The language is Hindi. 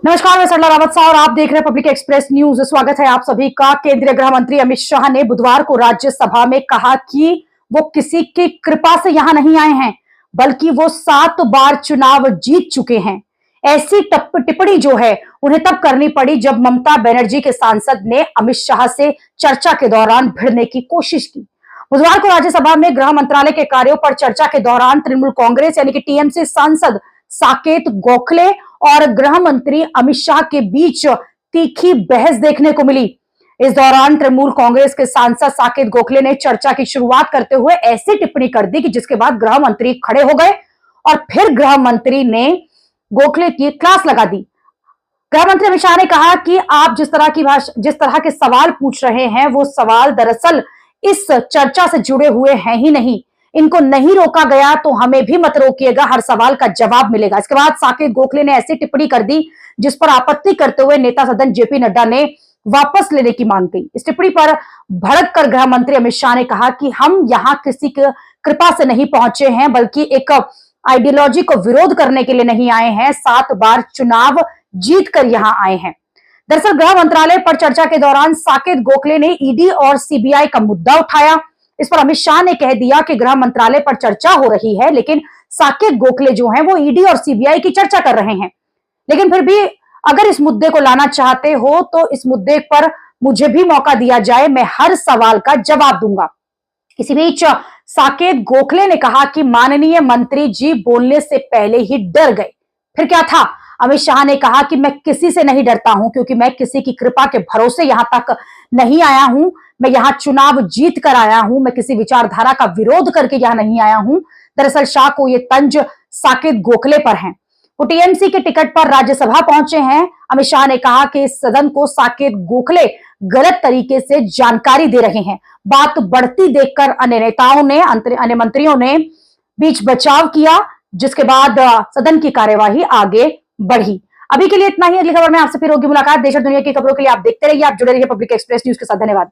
नमस्कार, मैं सरला रावत साह और आप देख रहे हैं पब्लिक एक्सप्रेस न्यूज। स्वागत है आप सभी का। केंद्रीय गृह मंत्री अमित शाह ने बुधवार को राज्यसभा में कहा कि वो किसी की कृपा से यहां नहीं आए हैं, बल्कि वो 7 बार चुनाव जीत चुके हैं। ऐसी टिप्पणी जो है उन्हें तब करनी पड़ी जब ममता बनर्जी के सांसद ने अमित शाह से चर्चा के दौरान भिड़ने की कोशिश की। बुधवार को राज्यसभा में गृह मंत्रालय के कार्यों पर चर्चा के दौरान तृणमूल कांग्रेस यानी कि टीएमसी सांसद साकेत गोखले और गृह मंत्री अमित शाह के बीच तीखी बहस देखने को मिली। इस दौरान तृणमूल कांग्रेस के सांसद साकेत गोखले ने चर्चा की शुरुआत करते हुए ऐसी टिप्पणी कर दी कि जिसके बाद गृह मंत्री खड़े हो गए और फिर गृह मंत्री ने गोखले की क्लास लगा दी। गृह मंत्री अमित शाह ने कहा कि आप जिस तरह के सवाल पूछ रहे हैं वो सवाल दरअसल इस चर्चा से जुड़े हुए हैं ही नहीं। इनको नहीं रोका गया तो हमें भी मत रोकिएगा, हर सवाल का जवाब मिलेगा। इसके बाद साकेत गोखले ने ऐसी टिप्पणी कर दी जिस पर आपत्ति करते हुए नेता सदन जेपी नड्डा ने वापस लेने की मांग की। इस टिप्पणी पर भड़क कर गृह मंत्री अमित शाह ने कहा कि हम यहां किसी की कृपा से नहीं पहुंचे हैं, बल्कि एक आइडियोलॉजी को विरोध करने के लिए नहीं आए हैं। 7 बार चुनाव जीत कर यहां आए हैं। दरअसल गृह मंत्रालय पर चर्चा के दौरान साकेत गोखले ने ईडी और सीबीआई का मुद्दा उठाया। इस पर अमित शाह ने कह दिया कि गृह मंत्रालय पर चर्चा हो रही है, लेकिन साकेत गोखले जो हैं वो ईडी और सीबीआई की चर्चा कर रहे हैं। लेकिन फिर भी अगर इस मुद्दे को लाना चाहते हो तो इस मुद्दे पर मुझे भी मौका दिया जाए, मैं हर सवाल का जवाब दूंगा। इसी बीच साकेत गोखले ने कहा कि माननीय मंत्री जी बोलने से पहले ही डर गए। फिर क्या था? अमित शाह ने कहा कि मैं किसी से नहीं डरता हूं, क्योंकि मैं किसी की कृपा के भरोसे यहां तक नहीं आया हूं। मैं यहां चुनाव जीत कर आया हूं, मैं किसी विचारधारा का विरोध करके यहां नहीं आया हूं। दरअसल शाह को ये तंज साकेत गोखले पर है। वो टीएमसी के टिकट पर राज्यसभा पहुंचे हैं। अमित शाह ने कहा कि इस सदन को साकेत गोखले गलत तरीके से जानकारी दे रहे हैं। बात बढ़ती देखकर अन्य मंत्रियों ने बीच बचाव किया, जिसके बाद सदन की कार्यवाही आगे बढ़ी। अभी के लिए इतना ही। अगली खबर में आपसे फिर होगी मुलाकात। देश और दुनिया की खबरों के लिए आप देखते रहिए, आप जुड़े रहिए पब्लिक एक्सप्रेस न्यूज के साथ। धन्यवाद।